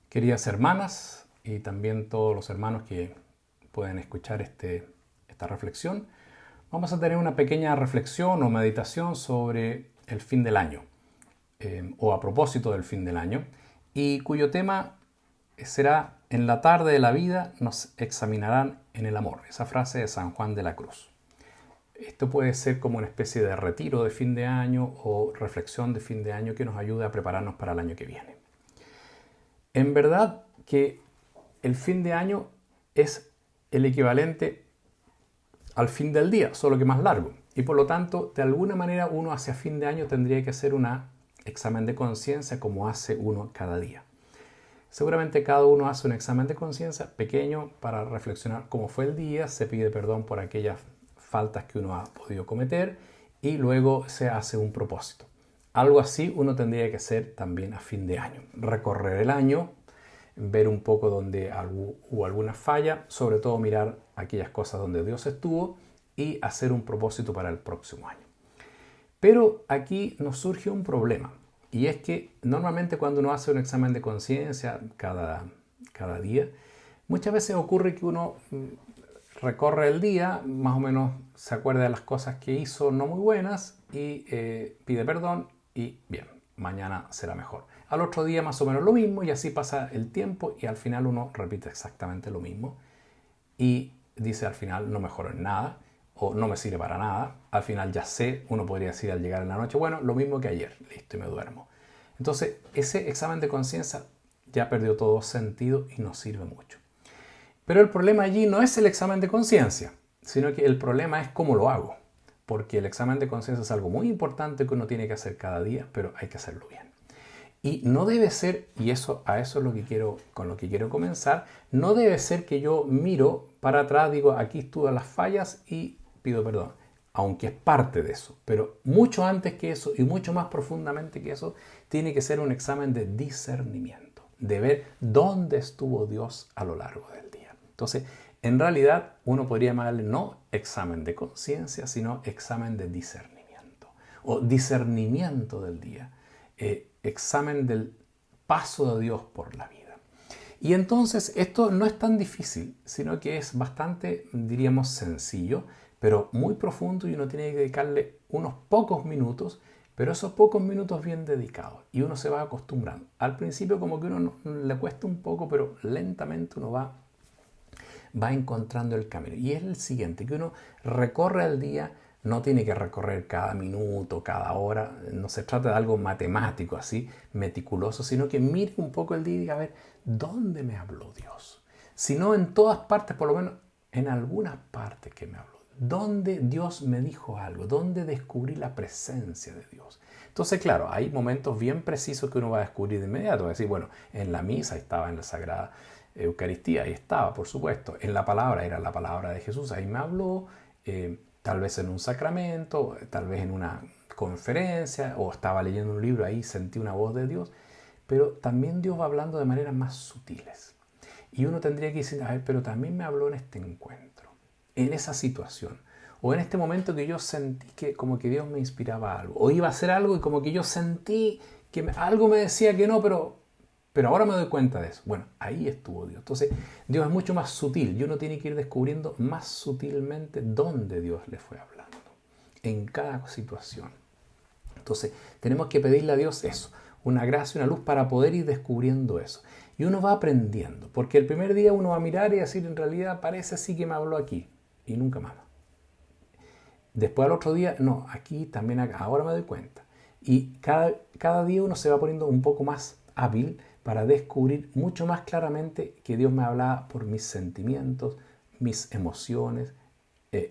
Queridas hermanas y también todos los hermanos que pueden escuchar esta reflexión, vamos a tener una pequeña reflexión o meditación sobre el fin del año o a propósito del fin del año, y cuyo tema será: en la tarde de la vida nos examinarán en el amor. Esa frase de San Juan de la Cruz. Esto puede ser como una especie de retiro de fin de año o reflexión de fin de año que nos ayude a prepararnos para el año que viene. En verdad que el fin de año es el equivalente al fin del día, solo que más largo. Y por lo tanto, de alguna manera uno hacia fin de año tendría que hacer un examen de conciencia como hace uno cada día. Seguramente cada uno hace un examen de conciencia pequeño para reflexionar cómo fue el día, se pide perdón por aquellas faltas que uno ha podido cometer y luego se hace un propósito. Algo así uno tendría que hacer también a fin de año. Recorrer el año, ver un poco donde hubo alguna falla, sobre todo mirar aquellas cosas donde Dios estuvo y hacer un propósito para el próximo año. Pero aquí nos surge un problema, y es que normalmente cuando uno hace un examen de conciencia cada día, muchas veces ocurre que uno recorre el día, más o menos se acuerda de las cosas que hizo no muy buenas y pide perdón y bien, mañana será mejor. Al otro día más o menos lo mismo y así pasa el tiempo y al final uno repite exactamente lo mismo y dice al final no mejoro en nada o no me sirve para nada. Al final ya sé, uno podría decir al llegar en la noche, bueno, lo mismo que ayer, listo, y me duermo. Entonces ese examen de conciencia ya perdió todo sentido y no sirve mucho. Pero el problema allí no es el examen de conciencia, sino que el problema es cómo lo hago. Porque el examen de conciencia es algo muy importante que uno tiene que hacer cada día, pero hay que hacerlo bien. Y no debe ser, y a eso es con lo que quiero comenzar, no debe ser que yo miro para atrás, digo, aquí estuve las fallas y pido perdón. Aunque es parte de eso. Pero mucho antes que eso y mucho más profundamente que eso, tiene que ser un examen de discernimiento. De ver dónde estuvo Dios a lo largo del día. Entonces, en realidad, uno podría llamarle no examen de conciencia, sino examen de discernimiento. O discernimiento del día. Examen del paso de Dios por la vida. Y entonces esto no es tan difícil, sino que es bastante, diríamos, sencillo, pero muy profundo y uno tiene que dedicarle unos pocos minutos, pero esos pocos minutos bien dedicados y uno se va acostumbrando. Al principio como que uno le cuesta un poco, pero lentamente uno va encontrando el camino. Y es el siguiente, que uno recorre el día. No tiene que recorrer cada minuto, cada hora. No se trata de algo matemático así, meticuloso, sino que mire un poco el día y diga, a ver, ¿dónde me habló Dios? Si no en todas partes, por lo menos en algunas partes que me habló. ¿Dónde Dios me dijo algo? ¿Dónde descubrí la presencia de Dios? Entonces, claro, hay momentos bien precisos que uno va a descubrir de inmediato. Va a decir, bueno, en la misa estaba, en la Sagrada Eucaristía, ahí estaba, por supuesto. En la palabra, era la palabra de Jesús, ahí me habló. Tal vez en un sacramento, tal vez en una conferencia, o estaba leyendo un libro, ahí sentí una voz de Dios, pero también Dios va hablando de maneras más sutiles. Y uno tendría que decir, a ver, pero también me habló en este encuentro, en esa situación, o en este momento que yo sentí que como que Dios me inspiraba algo, o iba a hacer algo y como que yo sentí que algo me decía que no, pero ahora me doy cuenta de eso. Bueno, ahí estuvo Dios. Entonces, Dios es mucho más sutil y uno tiene que ir descubriendo más sutilmente dónde Dios le fue hablando, en cada situación. Entonces, tenemos que pedirle a Dios eso, una gracia, una luz para poder ir descubriendo eso. Y uno va aprendiendo, porque el primer día uno va a mirar y decir, en realidad parece así que me habló aquí, y nunca más. Después al otro día, no, aquí también, ahora me doy cuenta. Y cada día uno se va poniendo un poco más hábil para descubrir mucho más claramente que Dios me hablaba por mis sentimientos, mis emociones,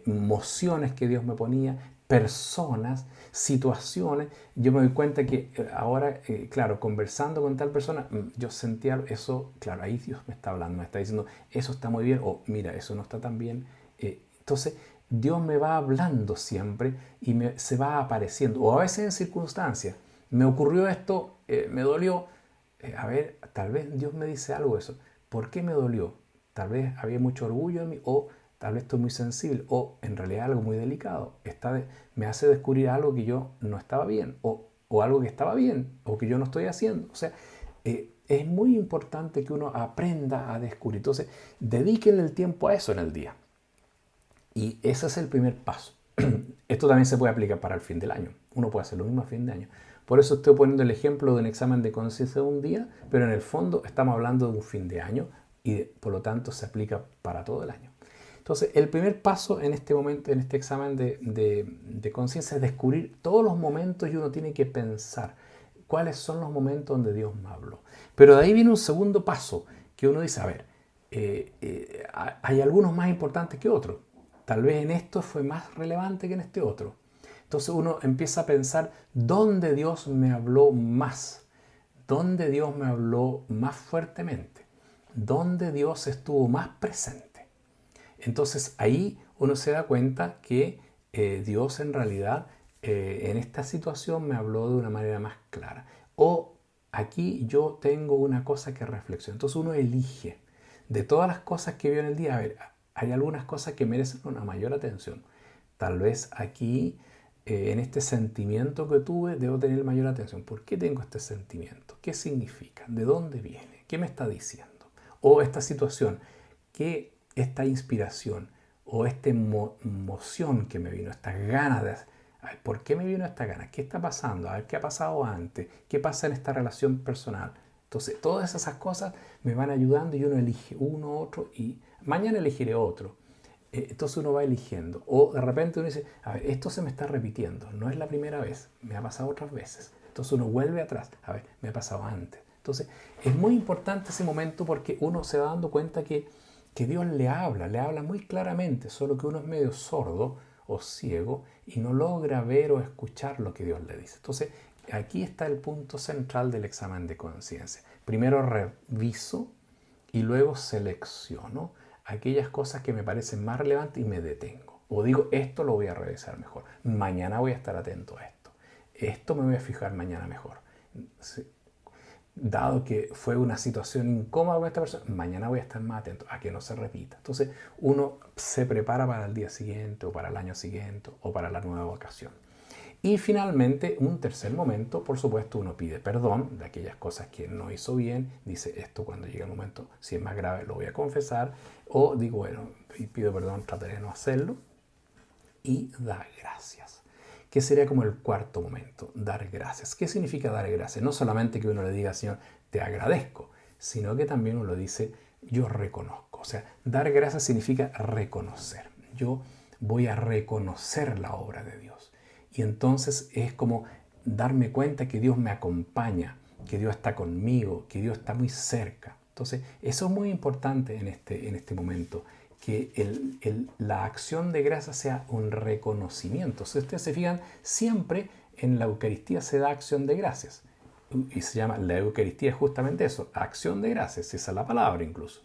mociones que Dios me ponía, personas, situaciones. Yo me doy cuenta que ahora, claro, conversando con tal persona, yo sentía eso, claro, ahí Dios me está hablando, me está diciendo, eso está muy bien, o mira, eso no está tan bien. Entonces, Dios me va hablando siempre y se va apareciendo, o a veces en circunstancias. Me ocurrió esto, me dolió. A ver, tal vez Dios me dice algo de eso. ¿Por qué me dolió? Tal vez había mucho orgullo en mí, o tal vez estoy muy sensible, o en realidad algo muy delicado. Me hace descubrir algo que yo no estaba bien, o algo que estaba bien, o que yo no estoy haciendo. O sea, es muy importante que uno aprenda a descubrir. Entonces, dedíquenle el tiempo a eso en el día. Y ese es el primer paso. Esto también se puede aplicar para el fin del año. Uno puede hacer lo mismo a fin de año. Por eso estoy poniendo el ejemplo de un examen de conciencia de un día, pero en el fondo estamos hablando de un fin de año y por lo tanto se aplica para todo el año. Entonces, el primer paso en este momento, en este examen de conciencia, es descubrir todos los momentos y uno tiene que pensar cuáles son los momentos donde Dios me habló. Pero de ahí viene un segundo paso, que uno dice, a ver, hay algunos más importantes que otros. Tal vez en esto fue más relevante que en este otro. Entonces uno empieza a pensar dónde Dios me habló más, dónde Dios me habló más fuertemente, dónde Dios estuvo más presente. Entonces ahí uno se da cuenta que Dios en realidad en esta situación me habló de una manera más clara. O aquí yo tengo una cosa que reflexionar. Entonces uno elige de todas las cosas que vio en el día, a ver, hay algunas cosas que merecen una mayor atención. Tal vez aquí, en este sentimiento que tuve, debo tener mayor atención. ¿Por qué tengo este sentimiento? ¿Qué significa? ¿De dónde viene? ¿Qué me está diciendo? O esta situación, ¿qué esta inspiración o esta emoción que me vino, estas ganas de... A ver, ¿por qué me vino esta gana? ¿Qué está pasando? A ver, ¿qué ha pasado antes? ¿Qué pasa en esta relación personal? Entonces, todas esas cosas me van ayudando y uno elige uno, otro y mañana elegiré otro. Entonces uno va eligiendo. O de repente uno dice, a ver, esto se me está repitiendo. No es la primera vez, me ha pasado otras veces. Entonces uno vuelve atrás. A ver, me ha pasado antes. Entonces, es muy importante ese momento porque uno se va dando cuenta que Dios le habla muy claramente, solo que uno es medio sordo o ciego y no logra ver o escuchar lo que Dios le dice. Entonces, aquí está el punto central del examen de conciencia. Primero reviso y luego selecciono aquellas cosas que me parecen más relevantes y me detengo. O digo, esto lo voy a revisar mejor. Mañana voy a estar atento a esto. Esto me voy a fijar mañana mejor. Dado que fue una situación incómoda con esta persona, mañana voy a estar más atento a que no se repita. Entonces uno se prepara para el día siguiente o para el año siguiente o para la nueva ocasión. Y finalmente, un tercer momento, por supuesto, uno pide perdón de aquellas cosas que no hizo bien. Dice, esto cuando llegue el momento, si es más grave, lo voy a confesar. O digo, bueno, pido perdón, trataré de no hacerlo. Y da gracias. Que sería como el cuarto momento, dar gracias. ¿Qué significa dar gracias? No solamente que uno le diga, Señor, te agradezco, sino que también uno dice, yo reconozco. O sea, dar gracias significa reconocer. Yo voy a reconocer la obra de Dios. Y entonces es como darme cuenta que Dios me acompaña, que Dios está conmigo, que Dios está muy cerca. Entonces, eso es muy importante en este momento, que la acción de gracias sea un reconocimiento. Si ustedes se fijan, siempre en la Eucaristía se da acción de gracias. Y se llama, la Eucaristía es justamente eso, acción de gracias, esa es la palabra incluso.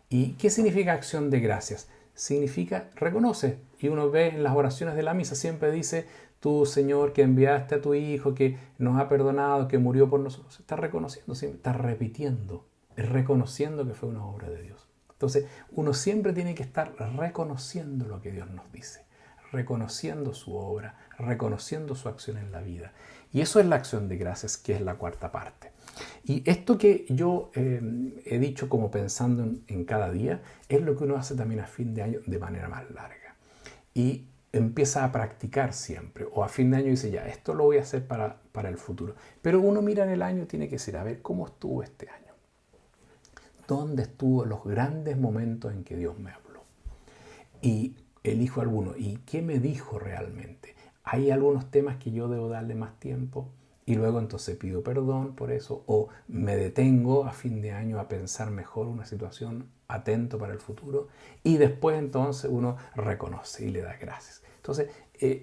¿Y qué significa acción de gracias? Significa reconoce. Y uno ve en las oraciones de la misa, siempre dice, tú, Señor, que enviaste a tu Hijo, que nos ha perdonado, que murió por nosotros. Está reconociendo, está repitiendo, reconociendo que fue una obra de Dios. Entonces, uno siempre tiene que estar reconociendo lo que Dios nos dice, reconociendo su obra, reconociendo su acción en la vida. Y eso es la acción de gracias, que es la cuarta parte. Y esto que yo he dicho como pensando en cada día, es lo que uno hace también a fin de año de manera más larga. Y empieza a practicar siempre. O a fin de año dice, ya, esto lo voy a hacer para el futuro. Pero uno mira en el año y tiene que decir, a ver, ¿cómo estuvo este año? ¿Dónde estuvo los grandes momentos en que Dios me habló? Y elijo alguno. ¿Y qué me dijo realmente? ¿Hay algunos temas que yo debo darle más tiempo? Y luego entonces pido perdón por eso. O me detengo a fin de año a pensar mejor una situación, atento para el futuro. Y después entonces uno reconoce y le da gracias. Entonces,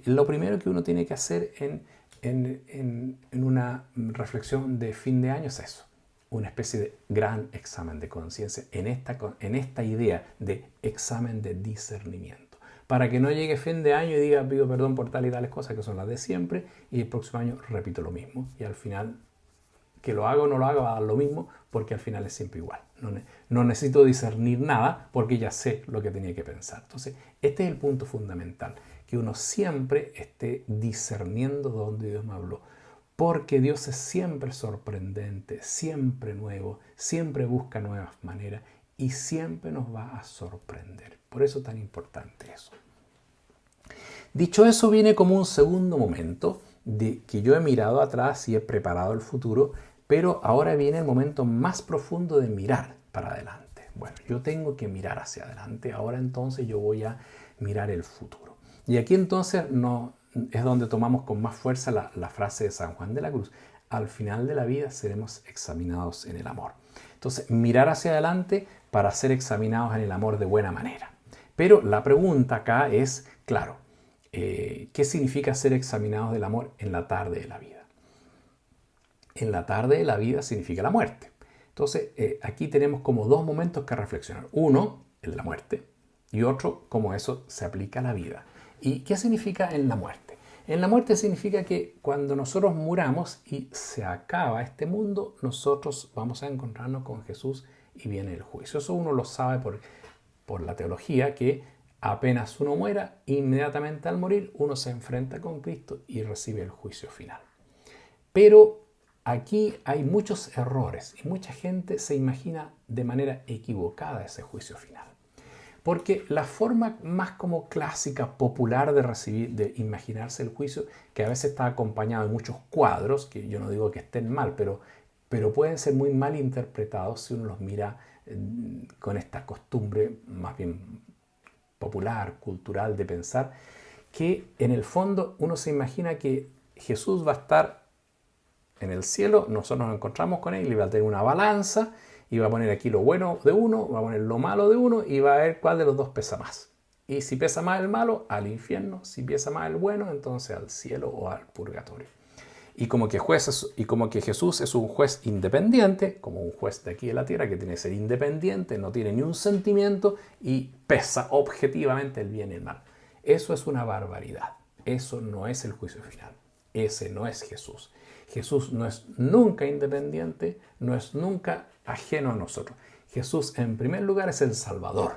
lo primero que uno tiene que hacer en una reflexión de fin de año es eso. Una especie de gran examen de conciencia en esta idea de examen de discernimiento. Para que no llegue fin de año y diga pido perdón por tal y tales cosas que son las de siempre y el próximo año repito lo mismo. Y al final, que lo haga o no lo haga va a dar lo mismo porque al final es siempre igual. No necesito discernir nada porque ya sé lo que tenía que pensar. Entonces, este es el punto fundamental. Que uno siempre esté discerniendo dónde Dios me habló. porque Dios es siempre sorprendente, siempre nuevo, siempre busca nuevas maneras y siempre nos va a sorprender. Por eso es tan importante eso. Dicho eso, viene como un segundo momento de que yo he mirado atrás y he preparado el futuro, pero ahora viene el momento más profundo de mirar para adelante. Bueno, yo tengo que mirar hacia adelante, ahora entonces yo voy a mirar el futuro. Y aquí entonces es donde tomamos con más fuerza la frase de San Juan de la Cruz. Al final de la vida seremos examinados en el amor. Entonces, mirar hacia adelante para ser examinados en el amor de buena manera. Pero la pregunta acá es, claro, ¿qué significa ser examinados del amor en la tarde de la vida? En la tarde de la vida significa la muerte. Entonces, aquí tenemos como dos momentos que reflexionar. Uno, el de la muerte, y otro, cómo eso se aplica a la vida. ¿Y qué significa en la muerte? En la muerte significa que cuando nosotros muramos y se acaba este mundo, nosotros vamos a encontrarnos con Jesús y viene el juicio. Eso uno lo sabe por la teología, que apenas uno muera, inmediatamente al morir, uno se enfrenta con Cristo y recibe el juicio final. Pero aquí hay muchos errores y mucha gente se imagina de manera equivocada ese juicio final. Porque la forma más como clásica, popular de imaginarse el juicio, que a veces está acompañado de muchos cuadros, que yo no digo que estén mal, pero pueden ser muy mal interpretados si uno los mira con esta costumbre más bien popular, cultural de pensar, que en el fondo uno se imagina que Jesús va a estar en el cielo, nosotros nos encontramos con él y va a tener una balanza y va a poner aquí lo bueno de uno, va a poner lo malo de uno y va a ver cuál de los dos pesa más. Y si pesa más el malo, al infierno. Si pesa más el bueno, entonces al cielo o al purgatorio. Y como que Jesús es un juez independiente, como un juez de aquí de la tierra que tiene que ser independiente, no tiene ni un sentimiento y pesa objetivamente el bien y el mal. Eso es una barbaridad. Eso no es el juicio final. Ese no es Jesús. Jesús no es nunca independiente, no es nunca ajeno a nosotros. Jesús, en primer lugar, es el Salvador.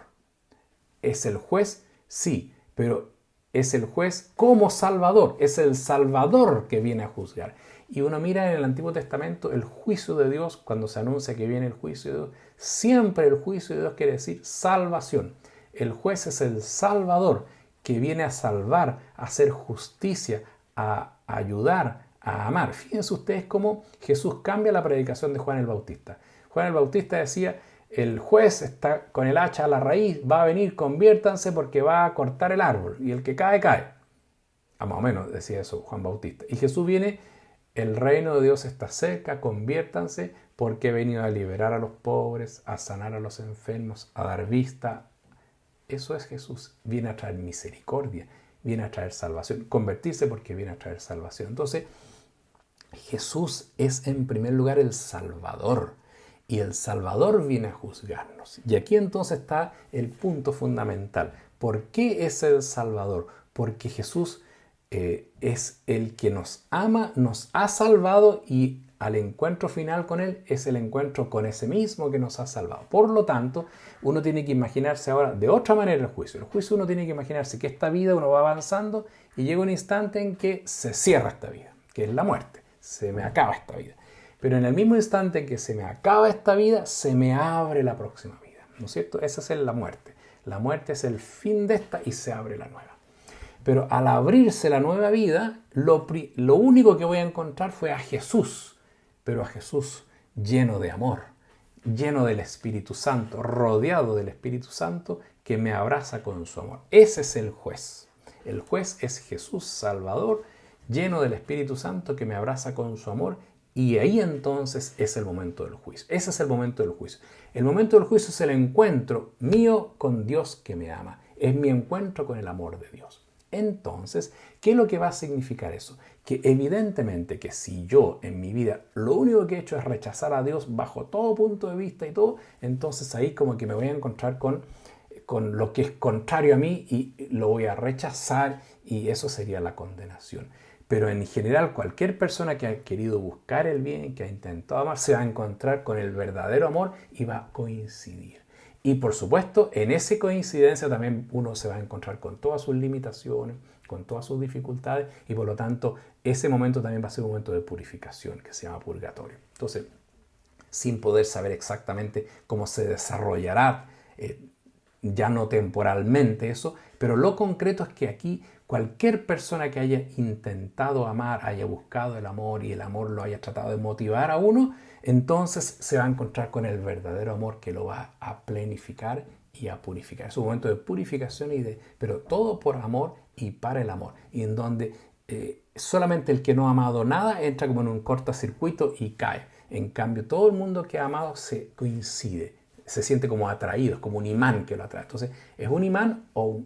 ¿Es el juez? Sí, pero es el juez como Salvador. Es el Salvador que viene a juzgar. Y uno mira en el Antiguo Testamento el juicio de Dios, cuando se anuncia que viene el juicio de Dios. Siempre el juicio de Dios quiere decir salvación. El juez es el Salvador que viene a salvar, a hacer justicia, a ayudar, a amar. Fíjense ustedes cómo Jesús cambia la predicación de Juan el Bautista. Juan el Bautista decía, el juez está con el hacha a la raíz, va a venir, conviértanse porque va a cortar el árbol y el que cae, cae. Más o menos decía eso Juan Bautista. Y Jesús viene, el reino de Dios está cerca, conviértanse porque he venido a liberar a los pobres, a sanar a los enfermos, a dar vista. Eso es Jesús, viene a traer misericordia, viene a traer salvación, convertirse porque viene a traer salvación. Entonces, Jesús es en primer lugar el Salvador y el Salvador viene a juzgarnos. Y aquí entonces está el punto fundamental. ¿Por qué es el Salvador? Porque Jesús es el que nos ama, nos ha salvado y al encuentro final con Él es el encuentro con ese mismo que nos ha salvado. Por lo tanto, uno tiene que imaginarse ahora de otra manera el juicio. El juicio uno tiene que imaginarse que esta vida uno va avanzando y llega un instante en que se cierra esta vida, que es la muerte. Se me acaba esta vida. Pero en el mismo instante en que se me acaba esta vida, se me abre la próxima vida. ¿No es cierto? Esa es la muerte. La muerte es el fin de esta y se abre la nueva. Pero al abrirse la nueva vida, lo único que voy a encontrar fue a Jesús. Pero a Jesús lleno de amor, lleno del Espíritu Santo, rodeado del Espíritu Santo que me abraza con su amor. Ese es el juez. El juez es Jesús Salvador, lleno del Espíritu Santo que me abraza con su amor, y ahí entonces es el momento del juicio. Ese es el momento del juicio. El momento del juicio es el encuentro mío con Dios que me ama. Es mi encuentro con el amor de Dios. Entonces, ¿qué es lo que va a significar eso? Que evidentemente que si yo en mi vida lo único que he hecho es rechazar a Dios bajo todo punto de vista y todo, entonces ahí como que me voy a encontrar con lo que es contrario a mí y lo voy a rechazar y eso sería la condenación. Pero en general cualquier persona que ha querido buscar el bien, que ha intentado amar, se va a encontrar con el verdadero amor y va a coincidir. Y por supuesto, en esa coincidencia también uno se va a encontrar con todas sus limitaciones, con todas sus dificultades, y por lo tanto ese momento también va a ser un momento de purificación que se llama purgatorio. Entonces, sin poder saber exactamente cómo se desarrollará, ya no temporalmente eso, pero lo concreto es que aquí cualquier persona que haya intentado amar, haya buscado el amor y el amor lo haya tratado de motivar a uno, entonces se va a encontrar con el verdadero amor que lo va a plenificar y a purificar. Es un momento de purificación pero todo por amor y para el amor, y en donde solamente el que no ha amado nada entra como en un cortocircuito y cae. En cambio, todo el mundo que ha amado se coincide, se siente como atraído, es como un imán que lo atrae. Entonces, ¿es un imán o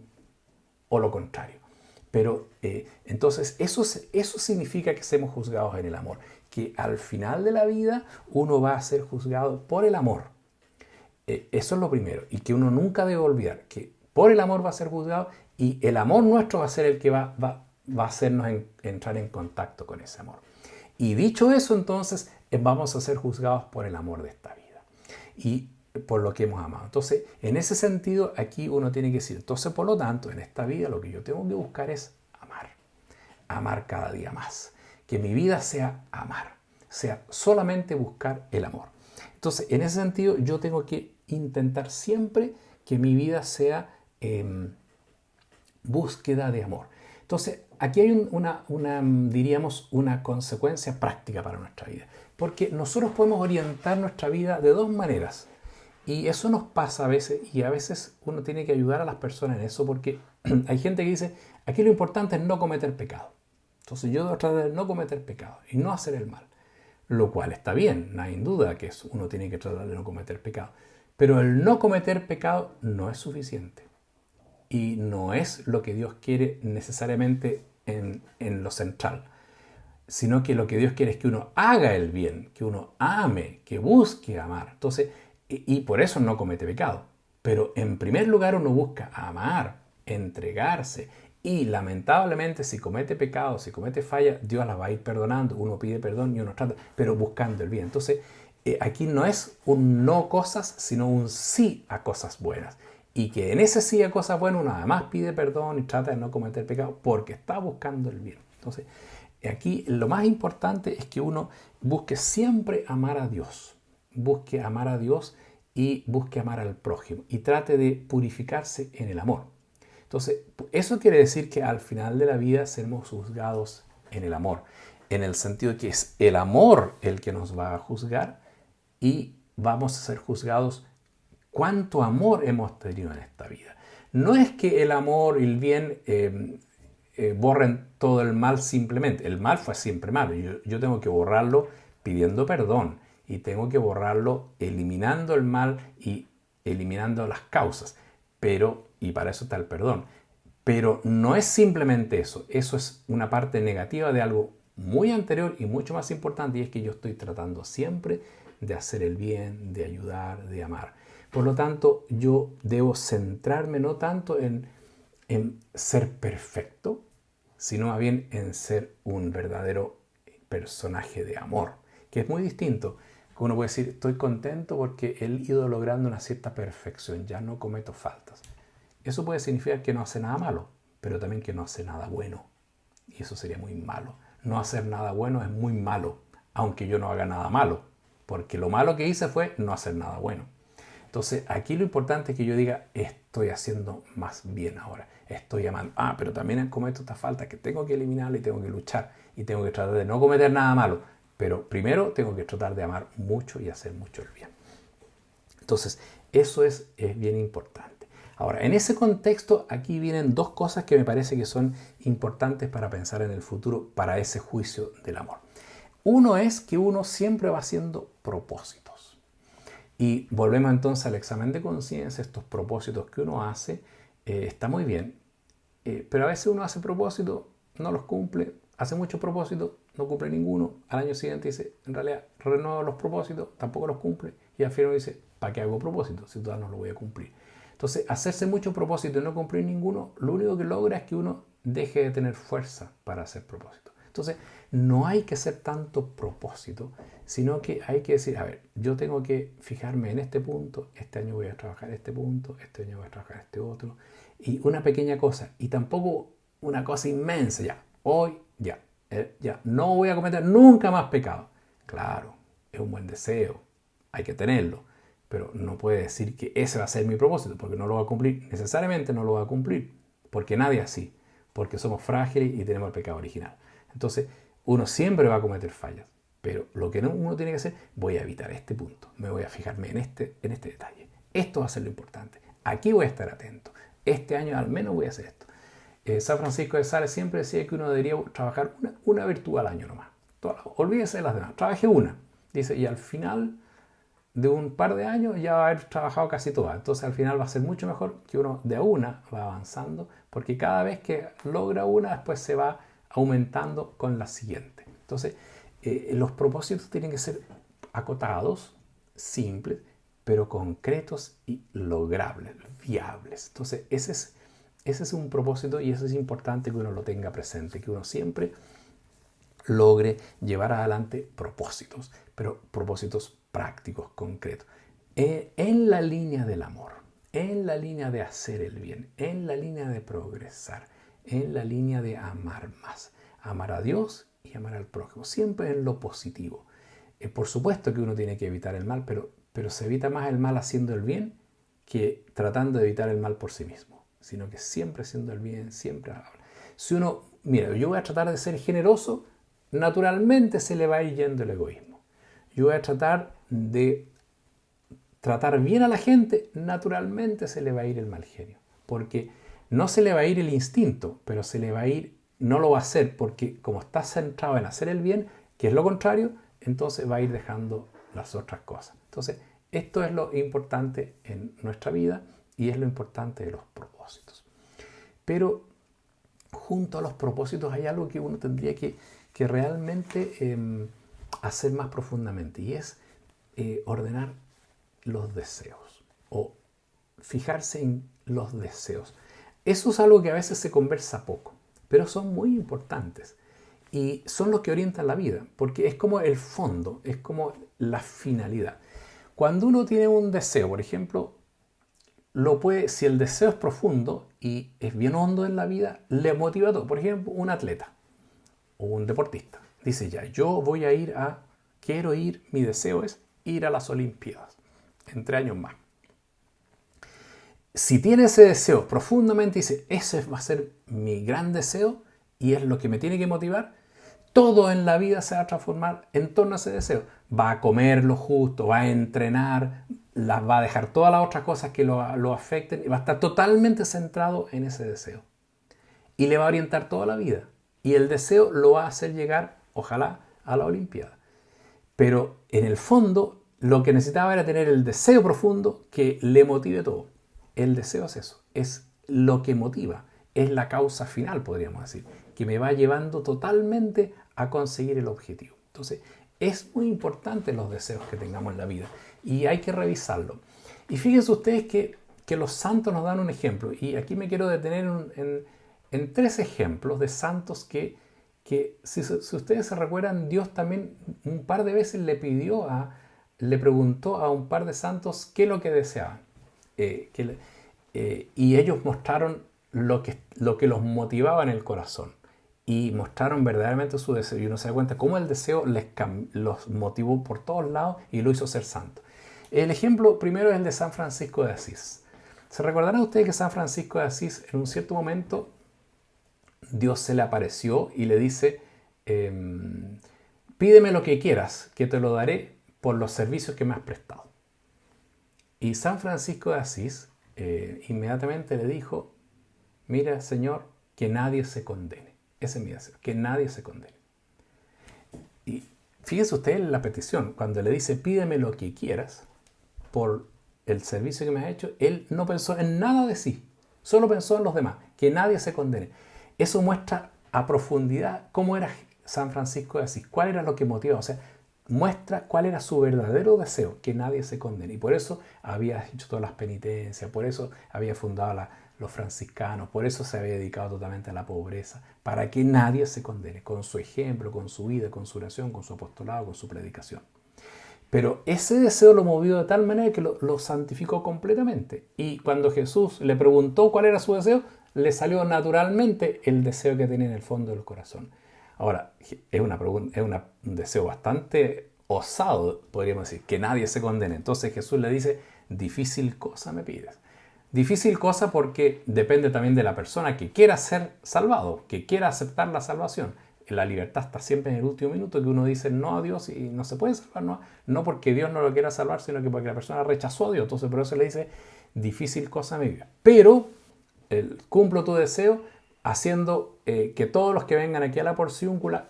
lo contrario? Pero entonces eso significa que seamos juzgados en el amor, que al final de la vida uno va a ser juzgado por el amor. Eso es lo primero, y que uno nunca debe olvidar, que por el amor va a ser juzgado, y el amor nuestro va a ser el que va a hacernos entrar en contacto con ese amor. Y dicho eso, entonces vamos a ser juzgados por el amor de esta vida y por lo que hemos amado. Entonces, en ese sentido, aquí uno tiene que decir, entonces, por lo tanto, en esta vida lo que yo tengo que buscar es amar cada día más. Que mi vida sea amar, sea solamente buscar el amor. Entonces, en ese sentido, yo tengo que intentar siempre que mi vida sea búsqueda de amor. Entonces, aquí hay diríamos, una consecuencia práctica para nuestra vida. Porque nosotros podemos orientar nuestra vida de dos maneras. Y eso nos pasa a veces, y a veces uno tiene que ayudar a las personas en eso, porque hay gente que dice, aquí lo importante es no cometer pecado. Entonces yo debo tratar de no cometer pecado y no hacer el mal. Lo cual está bien, no hay duda que uno tiene que tratar de no cometer pecado. Pero el no cometer pecado no es suficiente. Y no es lo que Dios quiere necesariamente en lo central, sino que lo que Dios quiere es que uno haga el bien, que uno ame, que busque amar. Entonces, y por eso no comete pecado. Pero en primer lugar uno busca amar, entregarse, y lamentablemente si comete pecado, si comete falla, Dios la va a ir perdonando. Uno pide perdón y uno trata, pero buscando el bien. Entonces, aquí no es un no cosas, sino un sí a cosas buenas. Y que en ese sí a cosas buenas uno además pide perdón y trata de no cometer pecado porque está buscando el bien. Entonces, aquí lo más importante es que uno busque siempre amar a Dios. Busque amar a Dios y busque amar al prójimo. Y trate de purificarse en el amor. Entonces, eso quiere decir que al final de la vida seremos juzgados en el amor. En el sentido de que es el amor el que nos va a juzgar y vamos a ser juzgados cuánto amor hemos tenido en esta vida. No es que el amor y el bien borren todo el mal simplemente. El mal fue siempre malo. Yo tengo que borrarlo pidiendo perdón y tengo que borrarlo eliminando el mal y eliminando las causas. Y para eso está el perdón. Pero no es simplemente eso. Eso es una parte negativa de algo muy anterior y mucho más importante, y es que yo estoy tratando siempre de hacer el bien, de ayudar, de amar. Por lo tanto, yo debo centrarme no tanto en ser perfecto, sino más bien en ser un verdadero personaje de amor, que es muy distinto. Uno puede decir, estoy contento porque he ido logrando una cierta perfección, ya no cometo faltas. Eso puede significar que no hace nada malo, pero también que no hace nada bueno. Y eso sería muy malo. No hacer nada bueno es muy malo, aunque yo no haga nada malo, porque lo malo que hice fue no hacer nada bueno. Entonces, aquí lo importante es que yo diga, estoy haciendo más bien ahora, estoy amando. Pero también cometo esta falta que tengo que eliminarla y tengo que luchar y tengo que tratar de no cometer nada malo. Pero primero tengo que tratar de amar mucho y hacer mucho el bien. Entonces, eso es bien importante. Ahora, en ese contexto, aquí vienen dos cosas que me parece que son importantes para pensar en el futuro, para ese juicio del amor. Uno es que uno siempre va haciendo propósitos. Y volvemos entonces al examen de conciencia, estos propósitos que uno hace, está muy bien, pero a veces uno hace propósitos, no los cumple, hace muchos propósitos, no cumple ninguno, al año siguiente dice, en realidad renuevo los propósitos, tampoco los cumple, y al final dice, ¿para qué hago propósitos si todavía no lo voy a cumplir? Entonces, hacerse muchos propósitos y no cumplir ninguno, lo único que logra es que uno deje de tener fuerza para hacer propósitos. Entonces, no hay que hacer tanto propósito, sino que hay que decir, a ver, yo tengo que fijarme en este punto, este año voy a trabajar este punto, este año voy a trabajar este otro, y una pequeña cosa, y tampoco una cosa inmensa, ya, hoy, ya, no voy a cometer nunca más pecado. Claro, es un buen deseo, hay que tenerlo, pero no puede decir que ese va a ser mi propósito, porque no lo va a cumplir, necesariamente no lo va a cumplir, porque nadie es así, porque somos frágiles y tenemos el pecado original. Entonces, uno siempre va a cometer fallas, pero lo que uno tiene que hacer, voy a evitar este punto, me voy a fijarme en este detalle. Esto va a ser lo importante. Aquí voy a estar atento. Este año al menos voy a hacer esto. San Francisco de Sales siempre decía que uno debería trabajar una virtud al año nomás. Olvídese de las demás. Trabaje una. Dice, y al final de un par de años ya va a haber trabajado casi todas. Entonces al final va a ser mucho mejor que uno de a una va avanzando, porque cada vez que logra una, después se va aumentando con la siguiente. Entonces, los propósitos tienen que ser acotados, simples, pero concretos y logrables, viables. Entonces, ese es un propósito y eso es importante que uno lo tenga presente, que uno siempre logre llevar adelante propósitos, pero propósitos prácticos, concretos, en la línea del amor, en la línea de hacer el bien, en la línea de progresar, en la línea de amar más, amar a Dios y amar al prójimo, siempre en lo positivo. Por supuesto que uno tiene que evitar el mal, pero se evita más el mal haciendo el bien que tratando de evitar el mal por sí mismo, sino que siempre haciendo el bien, siempre. Si uno, mira, yo voy a tratar de ser generoso, naturalmente se le va a ir yendo el egoísmo. Yo voy a tratar de tratar bien a la gente, naturalmente se le va a ir el mal genio, porque no se le va a ir el instinto, pero se le va a ir, no lo va a hacer, porque como está centrado en hacer el bien, que es lo contrario, entonces va a ir dejando las otras cosas. Entonces, esto es lo importante en nuestra vida y es lo importante de los propósitos. Pero junto a los propósitos hay algo que uno tendría que realmente hacer más profundamente, y es ordenar los deseos o fijarse en los deseos. Eso es algo que a veces se conversa poco, pero son muy importantes y son los que orientan la vida, porque es como el fondo, es como la finalidad. Cuando uno tiene un deseo, por ejemplo, si el deseo es profundo y es bien hondo en la vida, le motiva todo. Por ejemplo, un atleta o un deportista dice, ya, mi deseo es ir a las Olimpiadas en 3 años más. Si tiene ese deseo profundamente, dice, ese va a ser mi gran deseo y es lo que me tiene que motivar, todo en la vida se va a transformar en torno a ese deseo. Va a comer lo justo, va a entrenar, va a dejar todas las otras cosas que lo afecten y va a estar totalmente centrado en ese deseo. Y le va a orientar toda la vida. Y el deseo lo va a hacer llegar, ojalá, a la Olimpiada. Pero en el fondo, lo que necesitaba era tener el deseo profundo que le motive todo. El deseo es eso, es lo que motiva, es la causa final, podríamos decir, que me va llevando totalmente a conseguir el objetivo. Entonces, es muy importante los deseos que tengamos en la vida y hay que revisarlo. Y fíjense ustedes que los santos nos dan un ejemplo, y aquí me quiero detener en 3 ejemplos de santos que si ustedes se recuerdan, Dios también un par de veces le preguntó a un par de santos qué es lo que deseaban. Y ellos mostraron lo que los motivaba en el corazón y mostraron verdaderamente su deseo, y uno se da cuenta cómo el deseo los motivó por todos lados y lo hizo ser santo. El ejemplo primero es el de San Francisco de Asís. ¿Se recordarán ustedes que San Francisco de Asís en un cierto momento Dios se le apareció y le dice, pídeme lo que quieras, que te lo daré por los servicios que me has prestado? Y San Francisco de Asís inmediatamente le dijo, mira, Señor, que nadie se condene. Ese es mi deseo, que nadie se condene. Y fíjese usted en la petición, cuando le dice, pídeme lo que quieras por el servicio que me has hecho, él no pensó en nada de sí, solo pensó en los demás, que nadie se condene. Eso muestra a profundidad cómo era San Francisco de Asís, cuál era lo que motivaba, o sea, muestra cuál era su verdadero deseo, que nadie se condene. Y por eso había hecho todas las penitencias, por eso había fundado los franciscanos, por eso se había dedicado totalmente a la pobreza, para que nadie se condene, con su ejemplo, con su vida, con su oración, con su apostolado, con su predicación. Pero ese deseo lo movió de tal manera que lo santificó completamente. Y cuando Jesús le preguntó cuál era su deseo, le salió naturalmente el deseo que tenía en el fondo del corazón. Ahora, es un deseo bastante osado, podríamos decir, que nadie se condene. Entonces Jesús le dice, difícil cosa me pides. Difícil cosa porque depende también de la persona que quiera ser salvado, que quiera aceptar la salvación. La libertad está siempre en el último minuto, que uno dice no a Dios y no se puede salvar, no porque Dios no lo quiera salvar, sino que porque la persona rechazó a Dios. Entonces por eso le dice, difícil cosa me pides. Pero cumplo tu deseo haciendo que todos los que vengan aquí a la porciúncula,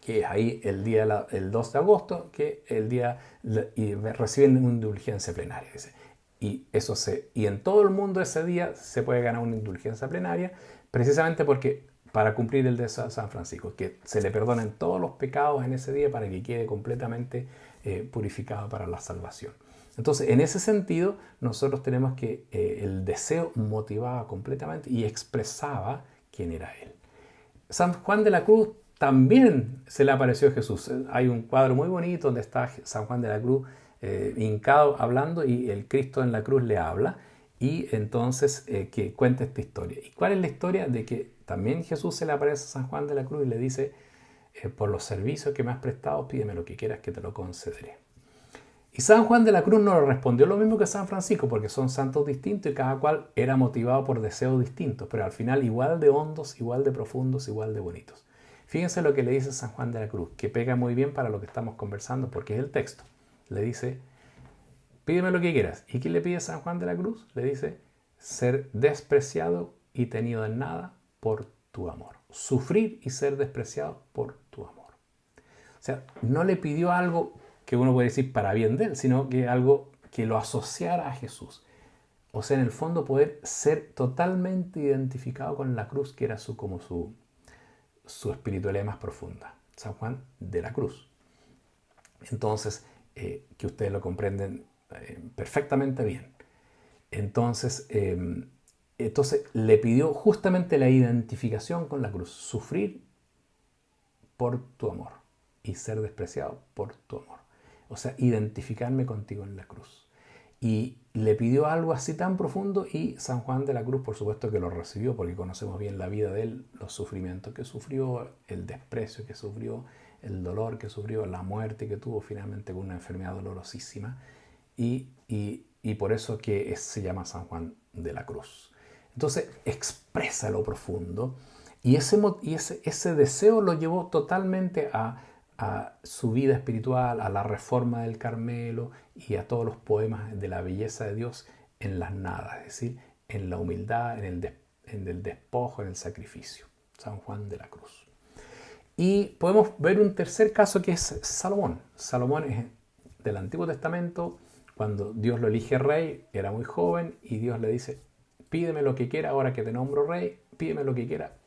que es ahí el 2 de agosto, que el día y reciben una indulgencia plenaria. Dice. Y en todo el mundo ese día se puede ganar una indulgencia plenaria, precisamente porque para cumplir el de San Francisco, que se le perdonen todos los pecados en ese día para que quede completamente purificado para la salvación. Entonces, en ese sentido, nosotros tenemos que el deseo motivaba completamente y expresaba quién era Él. San Juan de la Cruz también se le apareció a Jesús. Hay un cuadro muy bonito donde está San Juan de la Cruz hincado hablando y el Cristo en la cruz le habla y entonces que cuenta esta historia. ¿Y cuál es la historia? De que también Jesús se le aparece a San Juan de la Cruz y le dice, por los servicios que me has prestado, pídeme lo que quieras que te lo concederé. Y San Juan de la Cruz no le respondió lo mismo que San Francisco, porque son santos distintos y cada cual era motivado por deseos distintos, pero al final igual de hondos, igual de profundos, igual de bonitos. Fíjense lo que le dice San Juan de la Cruz, que pega muy bien para lo que estamos conversando, porque es el texto. Le dice, pídeme lo que quieras. ¿Y qué le pide San Juan de la Cruz? Le dice, ser despreciado y tenido en nada por tu amor. Sufrir y ser despreciado por tu amor. O sea, no le pidió algo que uno puede decir para bien de él, sino que algo que lo asociara a Jesús. O sea, en el fondo poder ser totalmente identificado con la cruz, que era como su espiritualidad más profunda. San Juan de la Cruz. Entonces, que ustedes lo comprenden perfectamente bien. Entonces le pidió justamente la identificación con la cruz, sufrir por tu amor y ser despreciado por tu amor. O sea, identificarme contigo en la cruz. Y le pidió algo así tan profundo y San Juan de la Cruz, por supuesto que lo recibió porque conocemos bien la vida de él, los sufrimientos que sufrió, el desprecio que sufrió, el dolor que sufrió, la muerte que tuvo finalmente con una enfermedad dolorosísima y por eso que se llama San Juan de la Cruz. Entonces expresa lo profundo y ese deseo lo llevó totalmente a su vida espiritual, a la reforma del Carmelo y a todos los poemas de la belleza de Dios en las nadas, es decir, en la humildad, en el despojo, en el sacrificio. San Juan de la Cruz. Y podemos ver un tercer caso que es Salomón. Salomón es del Antiguo Testamento, cuando Dios lo elige rey, era muy joven y Dios le dice, pídeme lo que quiera ahora que te nombro rey, pídeme lo que quiera,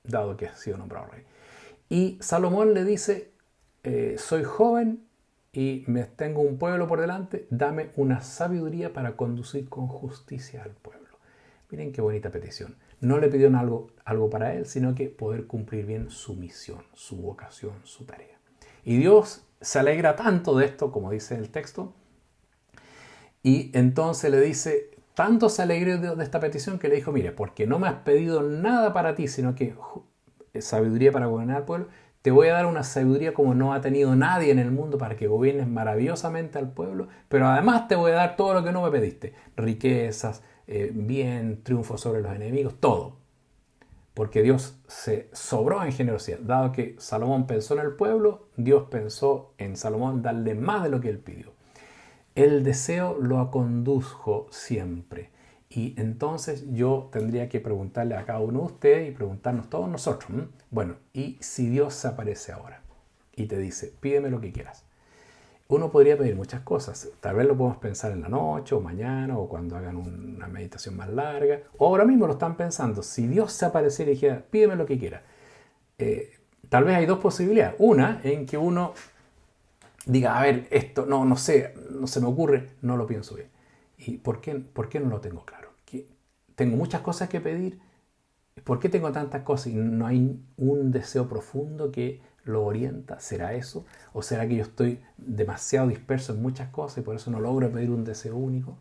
dado que has sido nombrado rey. Y Salomón le dice, soy joven y tengo un pueblo por delante, dame una sabiduría para conducir con justicia al pueblo. Miren qué bonita petición. No le pidió algo para él, sino que poder cumplir bien su misión, su vocación, su tarea. Y Dios se alegra tanto de esto, como dice el texto, y entonces le dice, tanto se alegró de esta petición que le dijo, mire, porque no me has pedido nada para ti, sino que sabiduría para gobernar al pueblo, te voy a dar una sabiduría como no ha tenido nadie en el mundo para que gobiernes maravillosamente al pueblo, pero además te voy a dar todo lo que no me pediste, riquezas, bien, triunfo sobre los enemigos, todo. Porque Dios se sobró en generosidad. Dado que Salomón pensó en el pueblo, Dios pensó en Salomón darle más de lo que él pidió. El deseo lo condujo siempre. Y entonces yo tendría que preguntarle a cada uno de ustedes y preguntarnos todos nosotros. Bueno, ¿y si Dios se aparece ahora y te dice, pídeme lo que quieras? Uno podría pedir muchas cosas. Tal vez lo podemos pensar en la noche o mañana o cuando hagan una meditación más larga. O ahora mismo lo están pensando. Si Dios se apareciera y dijera, pídeme lo que quiera. Tal vez hay dos posibilidades. Una en que uno diga, a ver, esto no sé, no se me ocurre, no lo pienso bien. ¿Y por qué no lo tengo claro? Que tengo muchas cosas que pedir. ¿Por qué tengo tantas cosas y no hay un deseo profundo que lo orienta? ¿Será eso? ¿O será que yo estoy demasiado disperso en muchas cosas y por eso no logro pedir un deseo único?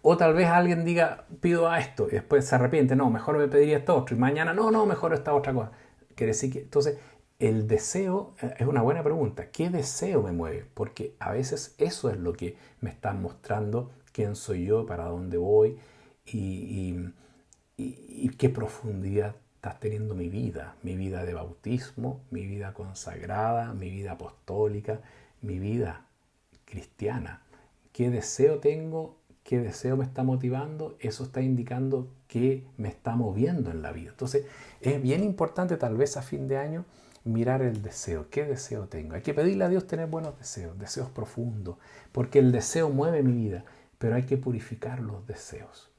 O tal vez alguien diga, pido a esto, y después se arrepiente, no, mejor me pediría esto otro, y mañana, no, mejor esta otra cosa. Quiere decir que, entonces, el deseo es una buena pregunta. ¿Qué deseo me mueve? Porque a veces eso es lo que me está mostrando quién soy yo, para dónde voy y qué profundidad está teniendo mi vida de bautismo, mi vida consagrada, mi vida apostólica, mi vida cristiana. ¿Qué deseo tengo? ¿Qué deseo me está motivando? Eso está indicando qué me está moviendo en la vida. Entonces, es bien importante tal vez a fin de año mirar el deseo. ¿Qué deseo tengo? Hay que pedirle a Dios tener buenos deseos, deseos profundos, porque el deseo mueve mi vida, pero hay que purificar los deseos.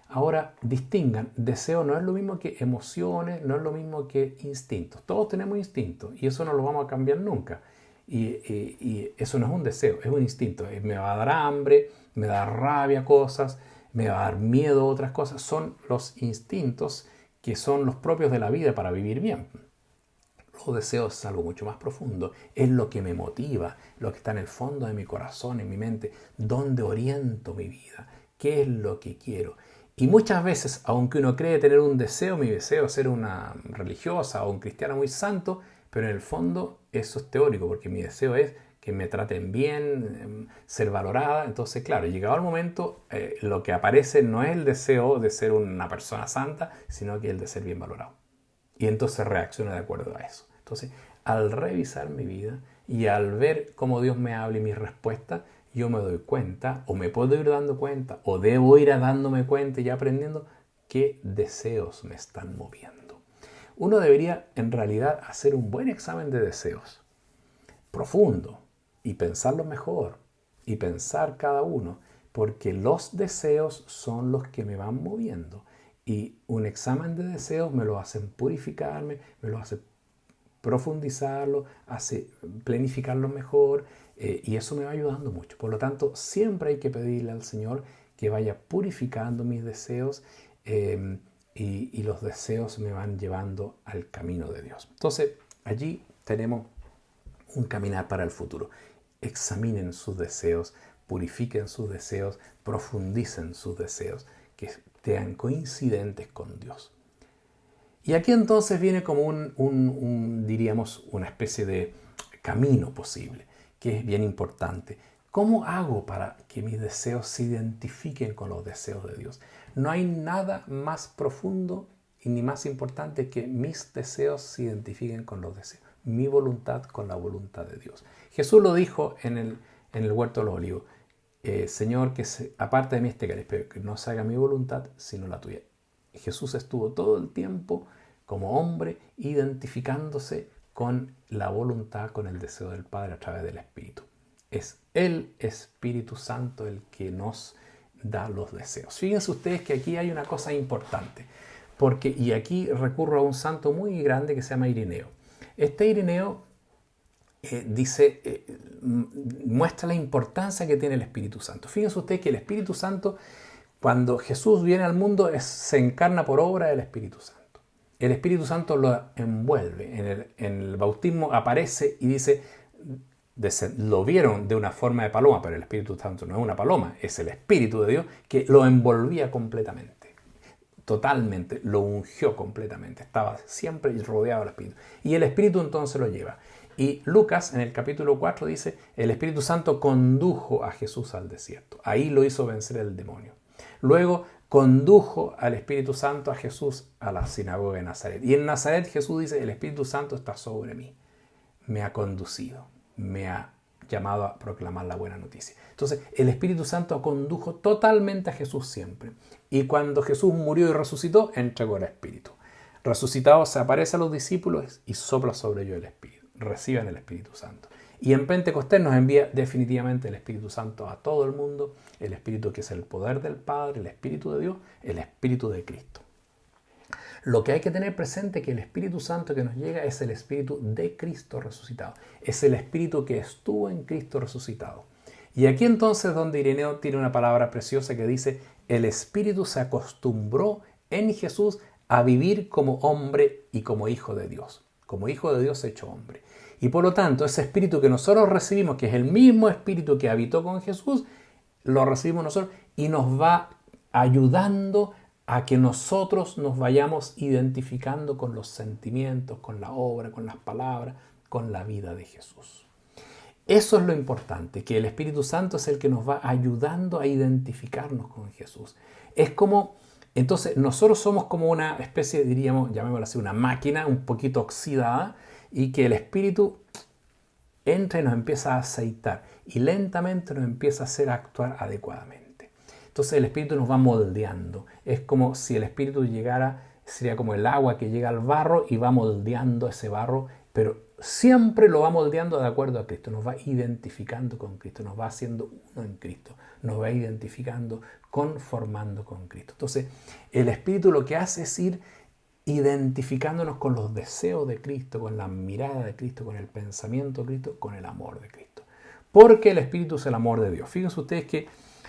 Ahora, distingan, deseo no es lo mismo que emociones, no es lo mismo que instintos. Todos tenemos instintos y eso no lo vamos a cambiar nunca. Y eso no es un deseo, es un instinto. Me va a dar hambre, me da rabia cosas, me va a dar miedo a otras cosas. Son los instintos que son los propios de la vida para vivir bien. Los deseos es algo mucho más profundo. Es lo que me motiva, lo que está en el fondo de mi corazón, en mi mente. ¿Dónde oriento mi vida? ¿Qué es lo que quiero? Y muchas veces, aunque uno cree tener un deseo, mi deseo es ser una religiosa o un cristiano muy santo, pero en el fondo eso es teórico, porque mi deseo es que me traten bien, ser valorada. Entonces, claro, llegado el momento, lo que aparece no es el deseo de ser una persona santa, sino que el de ser bien valorado. Y entonces reacciono de acuerdo a eso. Entonces, al revisar mi vida y al ver cómo Dios me habla y mis respuestas, yo me doy cuenta, o me puedo ir dando cuenta, o debo ir dándome cuenta y aprendiendo qué deseos me están moviendo. Uno debería en realidad hacer un buen examen de deseos, profundo, y pensarlo mejor, y pensar cada uno, porque los deseos son los que me van moviendo. Y un examen de deseos me lo hacen purificarme, me lo hace profundizarlo, hace planificarlo mejor, y eso me va ayudando mucho. Por lo tanto, siempre hay que pedirle al Señor que vaya purificando mis deseos, y los deseos me van llevando al camino de Dios. Entonces, allí tenemos un caminar para el futuro. Examinen sus deseos, purifiquen sus deseos, profundicen sus deseos, que sean coincidentes con Dios. Y aquí entonces viene como diríamos, una especie de camino posible, que es bien importante. ¿Cómo hago para que mis deseos se identifiquen con los deseos de Dios? No hay nada más profundo y ni más importante que mis deseos se identifiquen con los deseos, mi voluntad con la voluntad de Dios. Jesús lo dijo en el huerto de los olivos: Señor, aparte de mí este cáliz, pero que no se haga mi voluntad sino la tuya. Jesús estuvo todo el tiempo como hombre identificándose con la voluntad, con el deseo del Padre a través del Espíritu. Es el Espíritu Santo el que nos da los deseos. Fíjense ustedes que aquí hay una cosa importante, y aquí recurro a un santo muy grande que se llama Ireneo. Este Ireneo muestra la importancia que tiene el Espíritu Santo. Fíjense ustedes que el Espíritu Santo, cuando Jesús viene al mundo, se encarna por obra del Espíritu Santo. El Espíritu Santo lo envuelve. En el bautismo aparece y dice, lo vieron de una forma de paloma, pero el Espíritu Santo no es una paloma, es el Espíritu de Dios que lo envolvía completamente, totalmente, lo ungió completamente, estaba siempre rodeado del Espíritu. Y el Espíritu entonces lo lleva. Y Lucas en el capítulo 4 dice, el Espíritu Santo condujo a Jesús al desierto. Ahí lo hizo vencer el demonio. Luego condujo al Espíritu Santo a Jesús a la sinagoga de Nazaret. Y en Nazaret Jesús dice, el Espíritu Santo está sobre mí. Me ha conducido, me ha llamado a proclamar la buena noticia. Entonces, el Espíritu Santo condujo totalmente a Jesús siempre. Y cuando Jesús murió y resucitó, entregó el Espíritu. Resucitado se aparece a los discípulos y sopla sobre ellos el Espíritu. Reciban el Espíritu Santo. Y en Pentecostés nos envía definitivamente el Espíritu Santo a todo el mundo, el Espíritu que es el poder del Padre, el Espíritu de Dios, el Espíritu de Cristo. Lo que hay que tener presente es que el Espíritu Santo que nos llega es el Espíritu de Cristo resucitado. Es el Espíritu que estuvo en Cristo resucitado. Y aquí entonces donde Ireneo tiene una palabra preciosa que dice, el Espíritu se acostumbró en Jesús a vivir como hombre y como hijo de Dios. Como hijo de Dios hecho hombre. Y por lo tanto, ese Espíritu que nosotros recibimos, que es el mismo Espíritu que habitó con Jesús, lo recibimos nosotros y nos va ayudando a que nosotros nos vayamos identificando con los sentimientos, con la obra, con las palabras, con la vida de Jesús. Eso es lo importante, que el Espíritu Santo es el que nos va ayudando a identificarnos con Jesús. Es como, entonces, nosotros somos como una especie, diríamos, llamémoslo así, una máquina un poquito oxidada, y que el Espíritu entra y nos empieza a aceitar y lentamente nos empieza a hacer actuar adecuadamente. Entonces el Espíritu nos va moldeando. Es como si el Espíritu llegara, sería como el agua que llega al barro y va moldeando ese barro, pero siempre lo va moldeando de acuerdo a Cristo. Nos va identificando con Cristo, nos va haciendo uno en Cristo, nos va identificando, conformando con Cristo. Entonces el Espíritu lo que hace es ir identificándonos con los deseos de Cristo, con la mirada de Cristo, con el pensamiento de Cristo, con el amor de Cristo. Porque el Espíritu es el amor de Dios. Fíjense ustedes que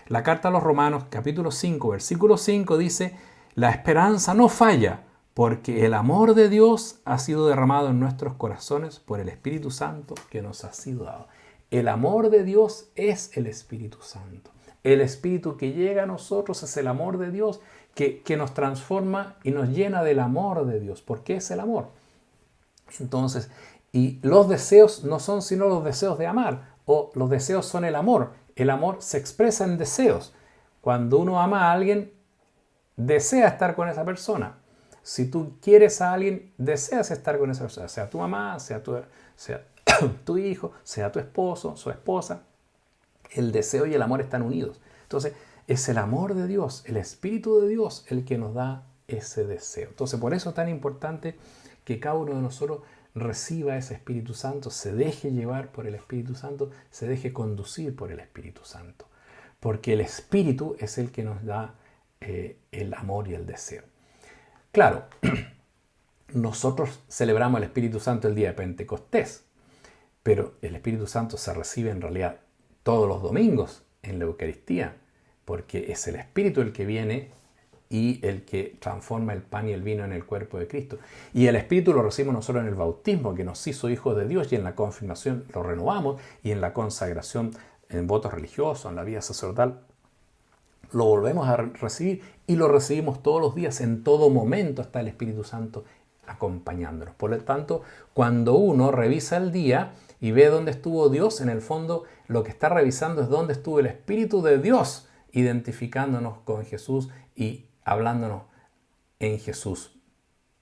la carta a los Romanos, capítulo 5, versículo 5 dice: la esperanza no falla, porque el amor de Dios ha sido derramado en nuestros corazones por el Espíritu Santo que nos ha sido dado. El amor de Dios es el Espíritu Santo. El Espíritu que llega a nosotros es el amor de Dios que nos transforma y nos llena del amor de Dios, porque es el amor. Entonces, y los deseos no son sino los deseos de amar, o los deseos son el amor. El amor se expresa en deseos. Cuando uno ama a alguien, desea estar con esa persona. Si tú quieres a alguien, deseas estar con esa persona, sea tu mamá, sea tu hijo, sea tu esposo, su esposa. El deseo y el amor están unidos. Entonces, es el amor de Dios, el Espíritu de Dios, el que nos da ese deseo. Entonces, por eso es tan importante que cada uno de nosotros reciba ese Espíritu Santo, se deje llevar por el Espíritu Santo, se deje conducir por el Espíritu Santo. Porque el Espíritu es el que nos da el amor y el deseo. Claro, nosotros celebramos el Espíritu Santo el día de Pentecostés, pero el Espíritu Santo se recibe en realidad todos los domingos en la Eucaristía, porque es el Espíritu el que viene y el que transforma el pan y el vino en el cuerpo de Cristo. Y el Espíritu lo recibimos nosotros en el bautismo, que nos hizo hijos de Dios, y en la confirmación lo renovamos, y en la consagración, en votos religiosos, en la vida sacerdotal, lo volvemos a recibir, y lo recibimos todos los días. En todo momento está el Espíritu Santo acompañándonos. Por lo tanto, cuando uno revisa el día y ve dónde estuvo Dios, en el fondo lo que está revisando es dónde estuvo el Espíritu de Dios, identificándonos con Jesús y hablándonos en Jesús.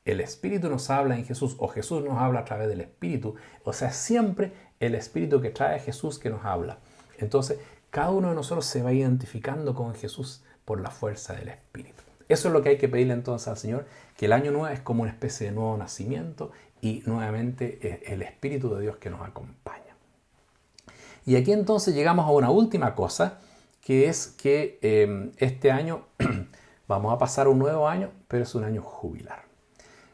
El Espíritu nos habla en Jesús, o Jesús nos habla a través del Espíritu. O sea, siempre el Espíritu que trae a Jesús que nos habla. Entonces, cada uno de nosotros se va identificando con Jesús por la fuerza del Espíritu. Eso es lo que hay que pedirle entonces al Señor, que el año nuevo es como una especie de nuevo nacimiento, y nuevamente es el Espíritu de Dios que nos acompaña. Y aquí entonces llegamos a una última cosa, que es que este año vamos a pasar un nuevo año, pero es un año jubilar,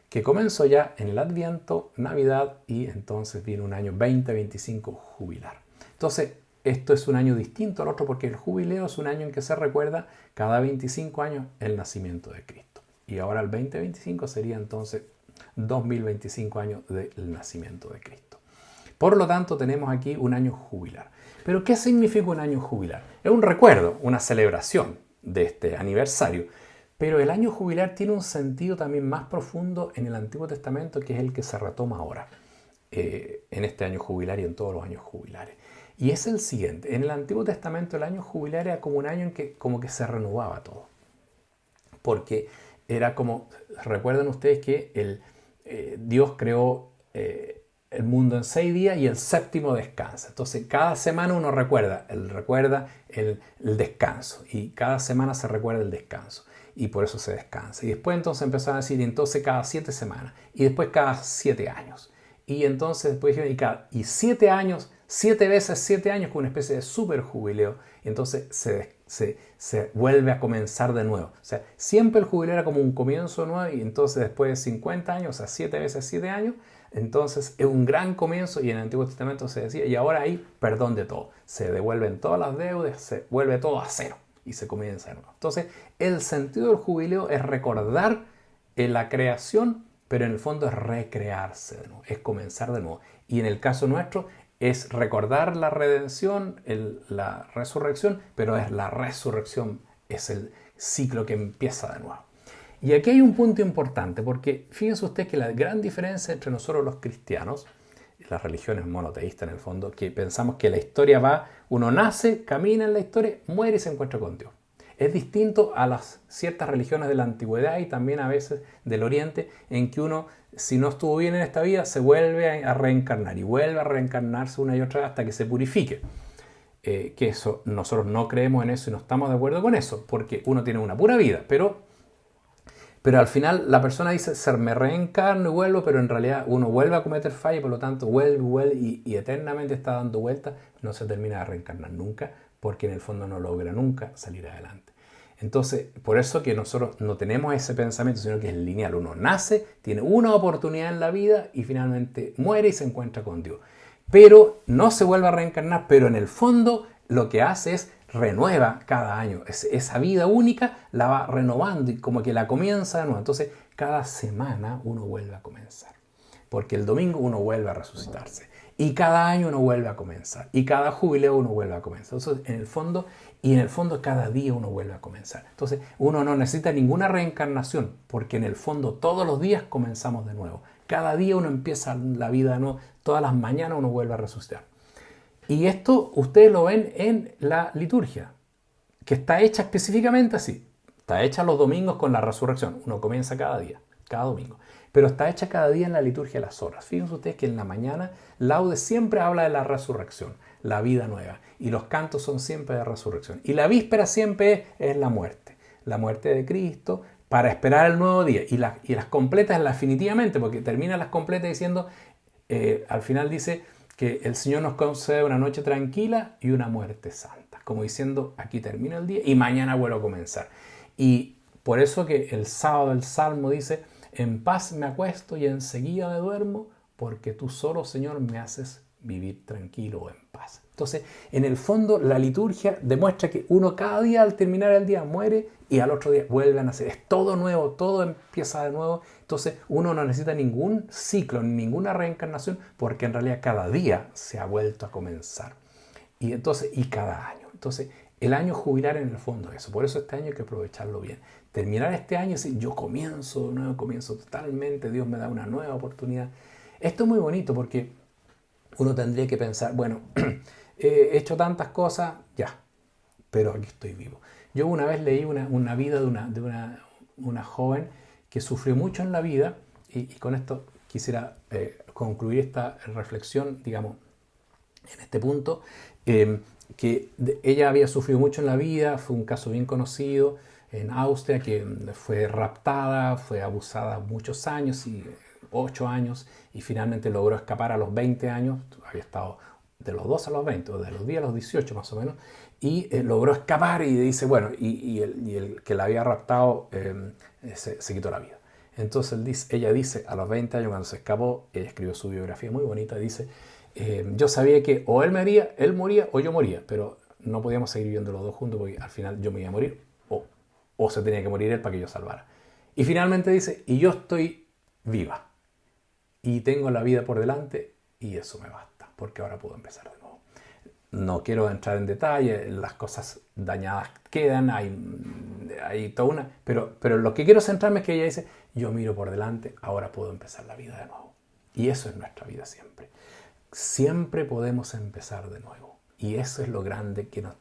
que comenzó ya en el Adviento, Navidad, y entonces viene un año 2025 jubilar. Entonces, esto es un año distinto al otro, porque el jubileo es un año en que se recuerda cada 25 años el nacimiento de Cristo. Y ahora el 2025 sería entonces 2025 años del nacimiento de Cristo. Por lo tanto, tenemos aquí un año jubilar. ¿Pero qué significa un año jubilar? Es un recuerdo, una celebración de este aniversario. Pero el año jubilar tiene un sentido también más profundo en el Antiguo Testamento, que es el que se retoma ahora, en este año jubilar y en todos los años jubilares. Y es el siguiente: en el Antiguo Testamento el año jubilar era como un año en que como que se renovaba todo. Porque era como, recuerden ustedes que Dios creó el mundo en 6 días y el séptimo descansa. Entonces cada semana uno recuerda el descanso, y cada semana se recuerda el descanso, y por eso se descansa. Y después entonces empezaron a decir, entonces cada 7 semanas, y después cada 7 años. Y entonces después dijeron, y 7 años, 7 veces 7 años, con una especie de super jubileo. Y entonces se vuelve a comenzar de nuevo. O sea, siempre el jubileo era como un comienzo nuevo, y entonces después de 50 años, o sea, 7 veces 7 años, entonces es un gran comienzo. Y en el Antiguo Testamento se decía, y ahora hay perdón de todo. Se devuelven todas las deudas, se vuelve todo a cero y se comienza de nuevo. Entonces, el sentido del jubileo es recordar la creación, pero en el fondo es recrearse de nuevo, es comenzar de nuevo. Y en el caso nuestro es recordar la redención, la resurrección, pero es la resurrección es el ciclo que empieza de nuevo. Y aquí hay un punto importante, porque fíjense ustedes que la gran diferencia entre nosotros los cristianos, las religiones monoteístas en el fondo, que pensamos que la historia va, uno nace, camina en la historia, muere y se encuentra con Dios. Es distinto a las ciertas religiones de la antigüedad y también a veces del oriente, en que uno, si no estuvo bien en esta vida, se vuelve a reencarnar y vuelve a reencarnarse una y otra vez hasta que se purifique. Que eso, nosotros no creemos en eso y no estamos de acuerdo con eso, porque uno tiene una pura vida, pero al final la persona dice, me reencarno y vuelvo, pero en realidad uno vuelve a cometer fallas, por lo tanto vuelve y eternamente está dando vueltas, no se termina de reencarnar nunca, porque en el fondo no logra nunca salir adelante. Entonces, por eso que nosotros no tenemos ese pensamiento, sino que es lineal. Uno nace, tiene una oportunidad en la vida y finalmente muere y se encuentra con Dios. Pero no se vuelve a reencarnar, pero en el fondo lo que hace es renueva cada año. Esa vida única la va renovando y como que la comienza de nuevo. Entonces, cada semana uno vuelve a comenzar. Porque el domingo uno vuelve a resucitarse. Y cada año uno vuelve a comenzar. Y cada jubileo uno vuelve a comenzar. Entonces, en el fondo cada día uno vuelve a comenzar. Entonces, uno no necesita ninguna reencarnación, porque en el fondo todos los días comenzamos de nuevo. Cada día uno empieza la vida de nuevo. Todas las mañanas uno vuelve a resucitar. Y esto ustedes lo ven en la liturgia, que está hecha específicamente así. Está hecha los domingos con la resurrección. Uno comienza cada día, cada domingo. Pero está hecha cada día en la liturgia de las horas. Fíjense ustedes que en la mañana laudes siempre habla de la resurrección, la vida nueva. Y los cantos son siempre de resurrección. Y la víspera siempre es la muerte de Cristo para esperar el nuevo día. Y las completas definitivamente, porque termina las completas diciendo, al final dice que el Señor nos concede una noche tranquila y una muerte santa. Como diciendo, aquí termina el día y mañana vuelvo a comenzar. Y por eso que el sábado el Salmo dice, en paz me acuesto y enseguida me duermo, porque tú solo, Señor, me haces vivir tranquilo o en paz. Entonces, en el fondo, la liturgia demuestra que uno cada día al terminar el día muere y al otro día vuelve a nacer. Es todo nuevo, todo empieza de nuevo. Entonces, uno no necesita ningún ciclo, ninguna reencarnación, porque en realidad cada día se ha vuelto a comenzar. Y cada año. Entonces, el año jubilar en el fondo es eso. Por eso este año hay que aprovecharlo bien. Terminar este año y decir, yo comienzo de nuevo, comienzo totalmente, Dios me da una nueva oportunidad. Esto es muy bonito porque uno tendría que pensar, bueno, he hecho tantas cosas, ya, pero aquí estoy vivo. Yo una vez leí una vida de una joven que sufrió mucho en la vida y con esto quisiera concluir esta reflexión, digamos, en este punto, ella había sufrido mucho en la vida, fue un caso bien conocido en Austria, que fue raptada, fue abusada muchos años, 8 años, y finalmente logró escapar a los 20 años, había estado de los 2 a los 20, o de los 10 a los 18 más o menos, y logró escapar y dice, bueno, y el que la había raptado se quitó la vida. Entonces ella dice, a los 20 años cuando se escapó, ella escribió su biografía muy bonita, dice, yo sabía que o él moría o yo moría, pero no podíamos seguir viviendo los dos juntos porque al final yo me iba a morir o se tenía que morir él para que yo salvara. Y finalmente dice, y yo estoy viva y tengo la vida por delante y eso me basta porque ahora puedo empezar de nuevo. No quiero entrar en detalle, las cosas dañadas quedan, hay toda una... Pero lo que quiero centrarme es que ella dice, yo miro por delante, ahora puedo empezar la vida de nuevo. Y eso es nuestra vida siempre. Siempre podemos empezar de nuevo. Y eso es lo grande que nos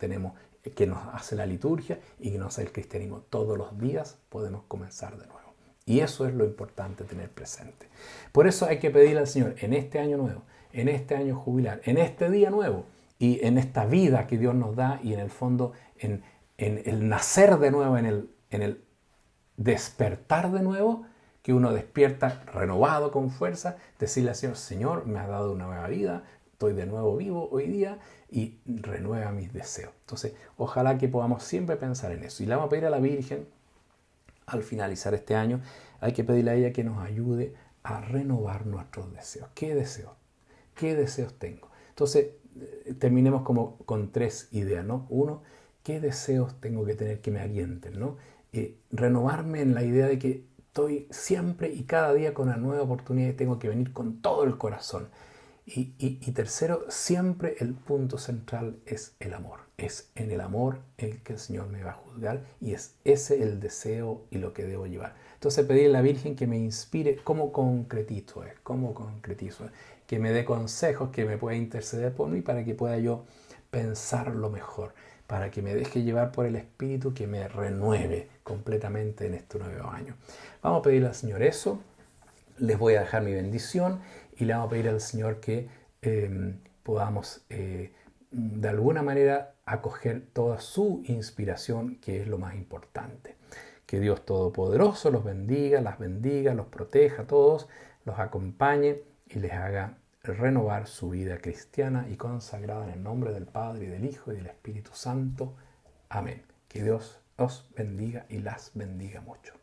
hace la liturgia y que nos hace el cristianismo. Todos los días podemos comenzar de nuevo. Y eso es lo importante tener presente. Por eso hay que pedirle al Señor en este año nuevo, en este año jubilar, en este día nuevo y en esta vida que Dios nos da y en el fondo en el nacer de nuevo, en el despertar de nuevo, que uno despierta renovado con fuerza, decirle al Señor, Señor, me has dado una nueva vida, estoy de nuevo vivo hoy día y renueva mis deseos. Entonces, ojalá que podamos siempre pensar en eso. Y le vamos a pedir a la Virgen, al finalizar este año, hay que pedirle a ella que nos ayude a renovar nuestros deseos. ¿Qué deseos? ¿Qué deseos tengo? Entonces, terminemos como con 3 ideas, ¿no? 1, ¿qué deseos tengo que tener que me alienten, ¿no? Renovarme en la idea de que estoy siempre y cada día con una nueva oportunidad y tengo que venir con todo el corazón. Y tercero, siempre el punto central es el amor. Es en el amor el que el Señor me va a juzgar y es ese el deseo y lo que debo llevar. Entonces pedirle a la Virgen que me inspire cómo concretizo es, que me dé consejos, que me pueda interceder por mí para que pueda yo pensarlo mejor, para que me deje llevar por el Espíritu, que me renueve completamente en este nuevo año. Vamos a pedirle al Señor eso. Les voy a dejar mi bendición y le vamos a pedir al Señor que podamos de alguna manera acoger toda su inspiración, que es lo más importante. Que Dios Todopoderoso los bendiga, los proteja a todos, los acompañe y les haga renovar su vida cristiana y consagrada en el nombre del Padre, y del Hijo, y del Espíritu Santo. Amén. Que Dios os bendiga y las bendiga mucho.